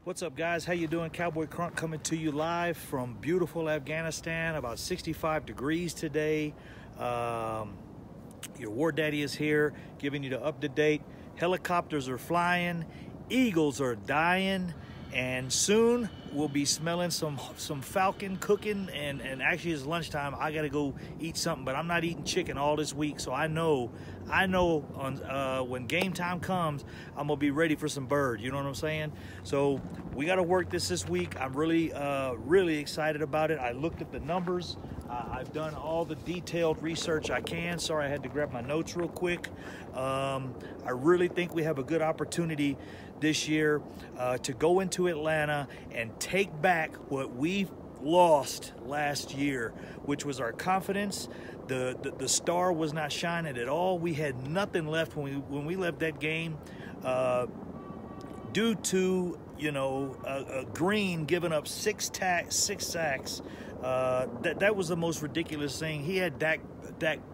What's up, guys? How you doing? Cowboy Crunk coming to you live from beautiful Afghanistan. About 65 degrees today. Your war daddy is here, giving you the up-to-date. Helicopters are flying, eagles are dying, and soon we'll be smelling some falcon cooking. And actually, it's lunchtime. I gotta go eat something, but I'm not eating chicken all this week, so I know on when game time comes, I'm gonna be ready for some bird. You know what I'm saying? So we got to work this week. I'm really excited about it. I looked at the numbers. I've done all the detailed research I can. Sorry, I had to grab my notes real quick. I really think we have a good opportunity this year to go into Atlanta and take back what we lost last year, which was our confidence. The star was not shining at all. We had nothing left when we left that game due to Green giving up six sacks. That was the most ridiculous thing. He had Dak.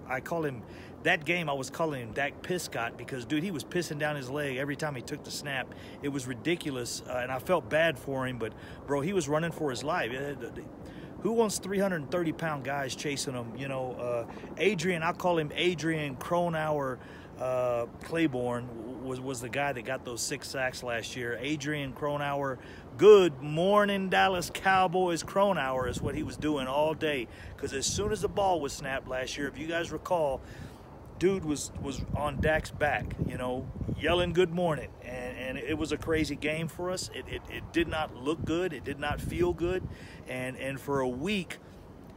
I call him that game. I was calling him Dak Piscott because, dude, he was pissing down his leg every time he took the snap. It was ridiculous, and I felt bad for him. But bro, he was running for his life. Who wants 330-pound guys chasing him? Adrian. I'll call him Adrian Cronauer. Claiborne was the guy that got those 6 sacks last year. Adrian Cronauer. Good morning, Dallas Cowboys. Cronauer is what he was doing all day, because as soon as the ball was snapped last year, if you guys recall, dude was on Dak's back, yelling good morning, and it was a crazy game for us. It did not look good. It did not feel good, and for a week,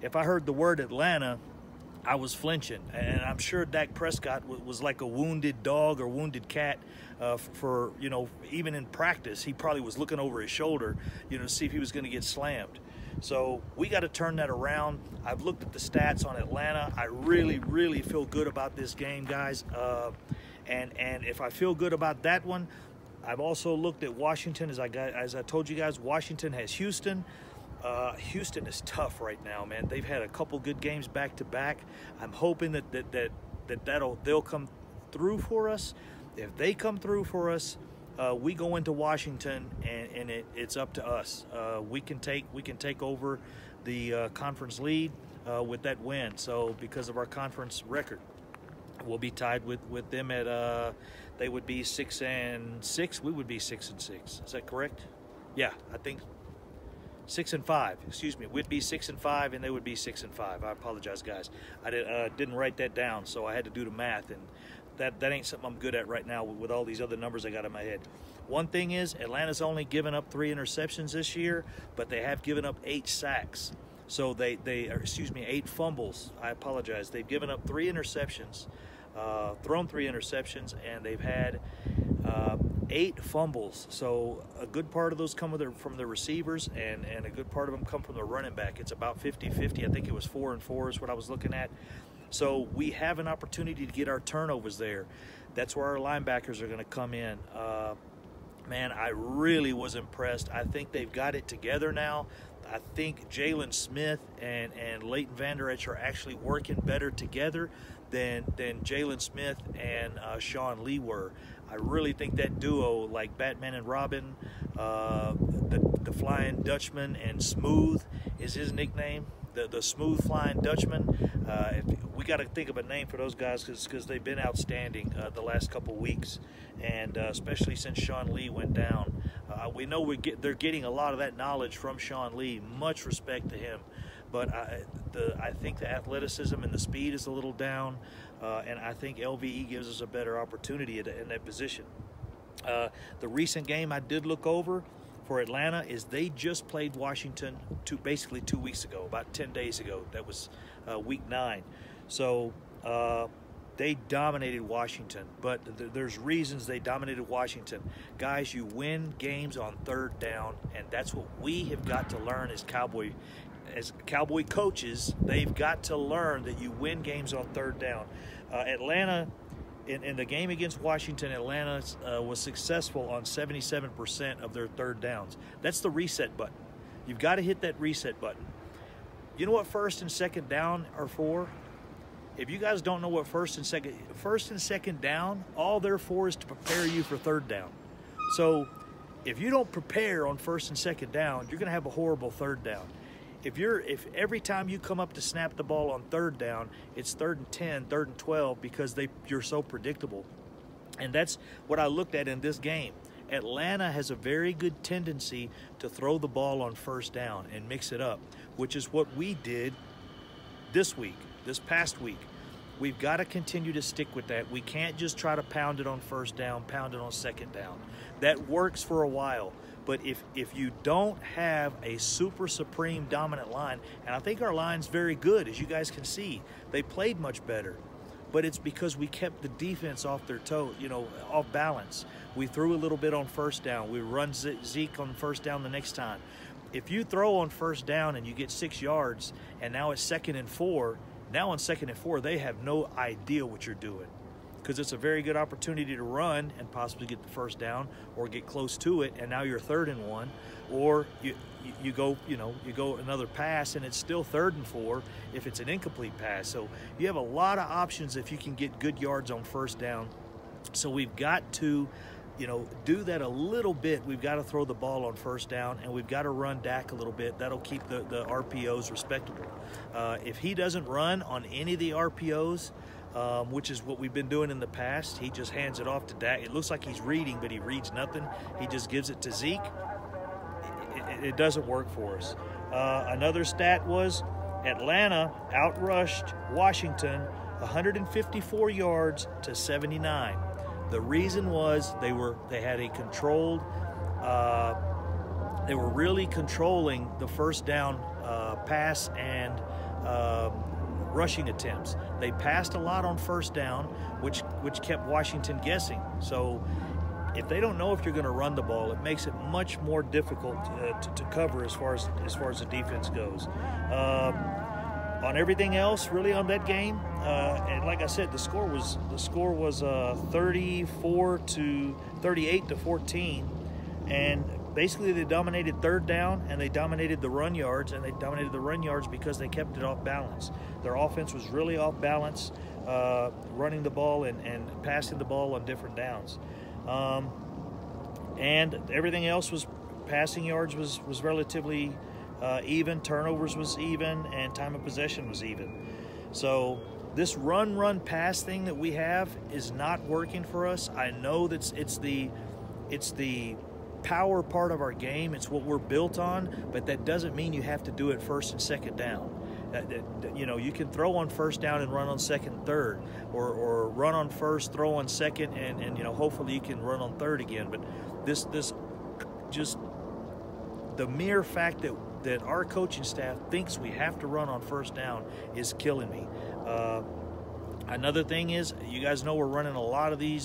if I heard the word Atlanta, I was flinching, and I'm sure Dak Prescott was like a wounded dog or wounded cat. For even in practice, he probably was looking over his shoulder, to see if he was going to get slammed. So we got to turn that around. I've looked at the stats on Atlanta. I really feel good about this game, guys. And if I feel good about that one, I've also looked at Washington. As I told you guys, Washington has Houston. Houston is tough right now, man. They've had a couple good games back to back. I'm hoping they'll come through for us. If they come through for us, we go into Washington, and it's up to us. We can take over the conference lead with that win. So because of our conference record, we'll be tied with them at they would be 6-6. We would be 6-6. Is that correct? Yeah, I think 6-5. Excuse me. We'd be 6-5, and they would be 6-5. I apologize, guys. I didn't write that down, so I had to do the math, and that ain't something I'm good at right now with all these other numbers I got in my head. One thing is, Atlanta's only given up 3 interceptions this year, but they have given up 8 sacks. So 8 fumbles. I apologize. They've given up 3 interceptions, thrown 3 interceptions, and they've had 8 fumbles. So a good part of those come from the receivers, and a good part of them come from the running back. It's about 50-50. I think it was 4-4 is what I was looking at. So we have an opportunity to get our turnovers there. That's where our linebackers are going to come in. Man, I really was impressed. I think they've got it together now. I think Jalen Smith and Leighton Vander Esch are actually working better together than Jalen Smith and Sean Lee were. I really think that duo, like Batman and Robin, the Flying Dutchman, and Smooth is his nickname, the Smooth Flying Dutchman. We got to think of a name for those guys because they've been outstanding the last couple weeks, and especially since Sean Lee went down. We know they're getting a lot of that knowledge from Sean Lee. Much respect to him, but I think the athleticism and the speed is a little down, and I think LVE gives us a better opportunity in that position. The recent game I did look over for Atlanta is they just played Washington basically 2 weeks ago, about 10 days ago. That was week 9. So they dominated Washington, but there's reasons they dominated Washington. Guys, you win games on 3rd down, and that's what we have got to learn as Cowboy coaches. They've got to learn that you win games on 3rd down. Atlanta, in the game against Washington, Atlanta was successful on 77% of their 3rd downs. That's the reset button. You've got to hit that reset button. You know what 1st and 2nd down are for? If you guys don't know what first and second down, all they're for is to prepare you for 3rd down. So if you don't prepare on first and second down, you're going to have a horrible third down. If every time you come up to snap the ball on third down, it's 3rd and 10, 3rd and 12 because you're so predictable. And that's what I looked at in this game. Atlanta has a very good tendency to throw the ball on first down and mix it up, which is what we did this past week. We've got to continue to stick with that. We can't just try to pound it on first down, pound it on second down. That works for a while. But if you don't have a super supreme dominant line, and I think our line's very good, as you guys can see, they played much better. But it's because we kept the defense off their toe, off balance. We threw a little bit on first down. We run Zeke on first down the next time. If you throw on first down and you get 6 yards, and now it's 2nd and 4, now on 2nd and 4, they have no idea what you're doing, because it's a very good opportunity to run and possibly get the first down or get close to it, and now you're 3rd and 1, or you go another pass and it's still 3rd and 4 if it's an incomplete pass. So you have a lot of options if you can get good yards on first down. So we've got to do that a little bit. We've got to throw the ball on first down, and we've got to run Dak a little bit. That'll keep the RPOs respectable. If he doesn't run on any of the RPOs, which is what we've been doing in the past, he just hands it off to Dak. It looks like he's reading, but he reads nothing. He just gives it to Zeke. It doesn't work for us. Another stat was Atlanta outrushed Washington 154 yards to 79. The reason was they had a controlled, they were really controlling the first down pass and rushing attempts. They passed a lot on first down, which kept Washington guessing. So if they don't know if you're going to run the ball, it makes it much more difficult to cover as far as the defense goes. On everything else, really, on that game, and like I said, the score was 38 to 14, and basically they dominated third down, and they dominated the run yards, because they kept it off balance. Their offense was really off balance, running the ball and passing the ball on different downs, and everything else was passing yards was relatively even, turnovers was even, and time of possession was even. So this run pass thing that we have is not working for us. I know that it's the power part of our game. It's what we're built on, but that doesn't mean you have to do it first and second down. You can throw on first down and run on second and third, or run on first, throw on second, and hopefully you can run on third again. But this just the mere fact that our coaching staff thinks we have to run on first down is killing me. Another thing is, you guys know we're running a lot of the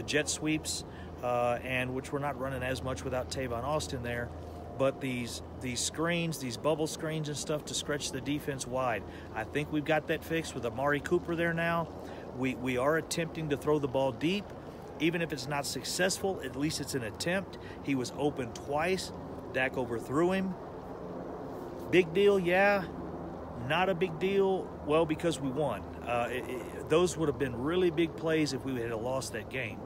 jet sweeps, and which we're not running as much without Tavon Austin there. But these screens, these bubble screens and stuff to stretch the defense wide, I think we've got that fixed with Amari Cooper there now. We are attempting to throw the ball deep. Even if it's not successful, at least it's an attempt. He was open twice. Dak overthrew him. Big deal, yeah. Not a big deal, well, because we won. Those would have been really big plays if we had lost that game.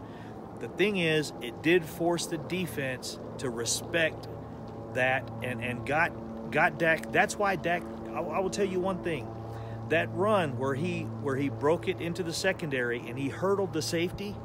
The thing is, it did force the defense to respect that and got Dak. That's why Dak, I will tell you one thing. That run where he broke it into the secondary and he hurdled the safety,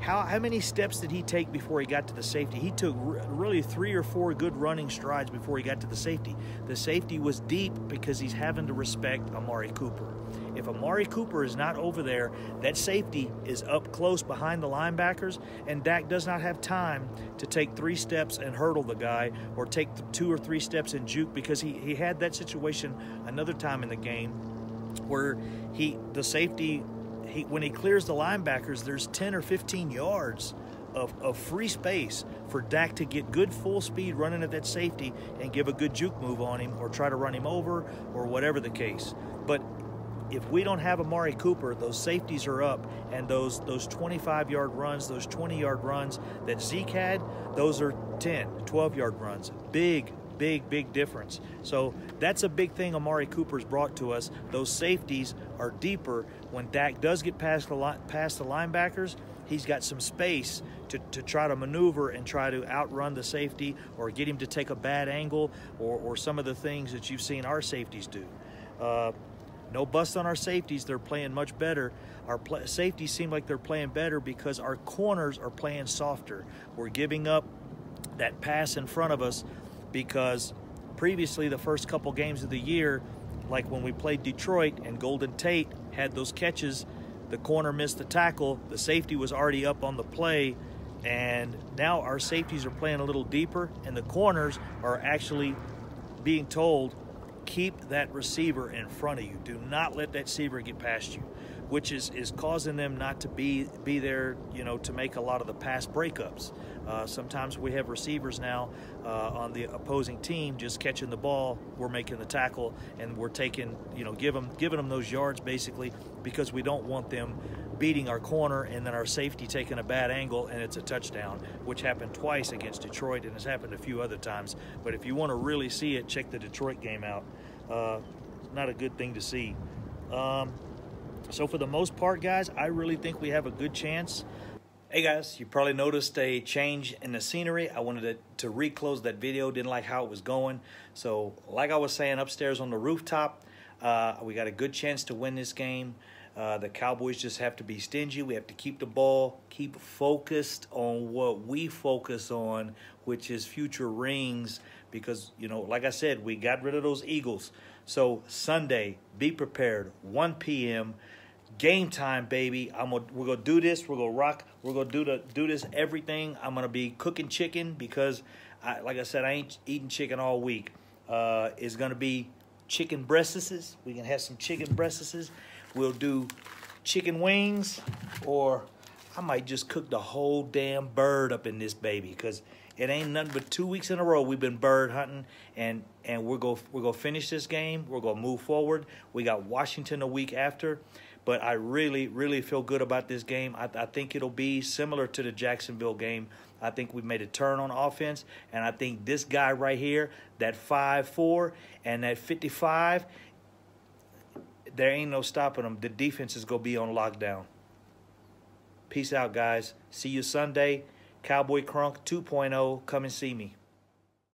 how many steps did he take before he got to the safety? He took really 3 or 4 good running strides before he got to the safety. The safety was deep because he's having to respect Amari Cooper. If Amari Cooper is not over there, that safety is up close behind the linebackers, and Dak does not have time to take 3 steps and hurdle the guy, or take 2 or 3 steps and juke, because he had that situation another time in the game where the safety, when he clears the linebackers, there's 10 or 15 yards of free space for Dak to get good full speed running at that safety and give a good juke move on him, or try to run him over, or whatever the case. But if we don't have Amari Cooper, those safeties are up, and those 25-yard runs, those 20-yard runs that Zeke had, those are 10, 12-yard runs. Big difference. So that's a big thing Amari Cooper's brought to us. Those safeties are deeper. When Dak does get past the linebackers, he's got some space to try to maneuver and try to outrun the safety or get him to take a bad angle, or some of the things that you've seen our safeties do. No bust on our safeties. They're playing much better. Our safeties seem like they're playing better because our corners are playing softer. We're giving up that pass in front of us because previously the first couple games of the year, like when we played Detroit and Golden Tate had those catches, the corner missed the tackle, the safety was already up on the play, and now our safeties are playing a little deeper, and the corners are actually being told, keep that receiver in front of you. Do not let that receiver get past you, which is causing them not to be there, you know, to make a lot of the pass breakups. Sometimes we have receivers now on the opposing team just catching the ball, we're making the tackle, and we're taking, you know, giving them those yards basically, because we don't want them beating our corner and then our safety taking a bad angle and it's a touchdown, which happened twice against Detroit and has happened a few other times. But if you want to really see it, check the Detroit game out. Not a good thing to see. So for the most part, guys, I really think we have a good chance. Hey guys, you probably noticed a change in the scenery. I wanted to reclose that video, didn't like how it was going. So like I was saying, upstairs on the rooftop, we got a good chance to win this game. The Cowboys just have to be stingy. We have to keep the ball, keep focused on what we focus on, which is future rings, because, you know, like I said, we got rid of those Eagles. So Sunday, be prepared, 1 p.m., game time, baby. We're gonna do this. We're gonna rock. We're gonna do this everything. I'm gonna be cooking chicken because, like I said, I ain't eating chicken all week. It's gonna be chicken breasts. We can have some chicken breasts. We'll do chicken wings, or I might just cook the whole damn bird up in this baby, because it ain't nothing but 2 weeks in a row we've been bird hunting, and we're gonna finish this game. We're gonna move forward. We got Washington a week after. But I really, really feel good about this game. I think it'll be similar to the Jacksonville game. I think we made a turn on offense, and I think this guy right here, that 5'4" and that 55, there ain't no stopping him. The defense is going to be on lockdown. Peace out, guys. See you Sunday. Cowboy Crunk 2.0. Come and see me.